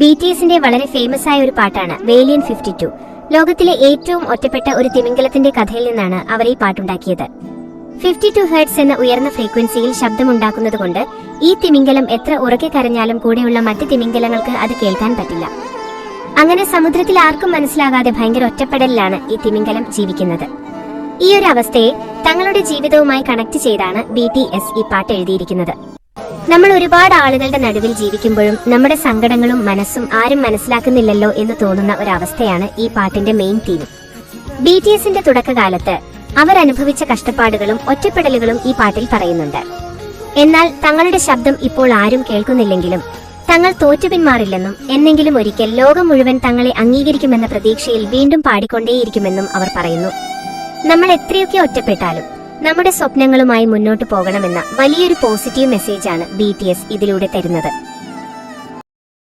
BTSന്റെ വളരെ ഫേമസ് ആയ ഒരു പാട്ടാണ് വേലിയൻ 52. ലോകത്തിലെ ഏറ്റവും ഒറ്റപ്പെട്ട ഒരു തിമിംഗലത്തിന്റെ കഥയിൽ നിന്നാണ് അവർ ഈ പാട്ടുണ്ടാക്കിയത്. 52 ഹെർട്സ് എന്ന ഉയർന്ന ഫ്രീക്വൻസിയിൽ ശബ്ദമുണ്ടാക്കുന്നതുകൊണ്ട് ഈ തിമിംഗലം എത്ര ഉറക്കെ കരഞ്ഞാലും കൂടെയുള്ള മറ്റ് തിമിംഗലങ്ങൾക്ക് അത് കേൾക്കാൻ പറ്റില്ല. അങ്ങനെ സമുദ്രത്തിൽ ആർക്കും മനസ്സിലാകാതെ ഭയങ്കര ഒറ്റപ്പെടലിലാണ് ഈ തിമിംഗലം ജീവിക്കുന്നത്. ഈ ഒരു അവസ്ഥയെ തങ്ങളുടെ ജീവിതവുമായി കണക്ട് ചെയ്താണ് BTS ഈ പാട്ട് എഴുതിയിരിക്കുന്നത്. നമ്മൾ ഒരുപാട് ആളുകളുടെ നടുവിൽ ജീവിക്കുമ്പോഴും നമ്മുടെ സങ്കടങ്ങളും മനസ്സും ആരും മനസ്സിലാക്കുന്നില്ലല്ലോ എന്ന് തോന്നുന്ന ഒരവസ്ഥയാണ് ഈ പാട്ടിന്റെ മെയിൻ തീം. BTSന്റെ തുടക്കകാലത്ത് അവർ അനുഭവിച്ച കഷ്ടപ്പാടുകളും ഒറ്റപ്പെടലുകളും ഈ പാട്ടിൽ പറയുന്നുണ്ട്. എന്നാൽ തങ്ങളുടെ ശബ്ദം ഇപ്പോൾ ആരും കേൾക്കുന്നില്ലെങ്കിലും തങ്ങൾ തോറ്റുപിന്മാറില്ലെന്നും എന്നെങ്കിലും ഒരിക്കൽ ലോകം മുഴുവൻ തങ്ങളെ അംഗീകരിക്കുമെന്ന പ്രതീക്ഷയിൽ വീണ്ടും പാടിക്കൊണ്ടേയിരിക്കുമെന്നും അവർ പറയുന്നു. നമ്മൾ എത്രയൊക്കെ ഒറ്റപ്പെട്ടാലും നമ്മുടെ സ്വപ്നങ്ങളുമായി മുന്നോട്ട് പോകണമെന്ന വലിയൊരു പോസിറ്റീവ് മെസ്സേജാണ് BTS ഇതിലൂടെ തരുന്നത്.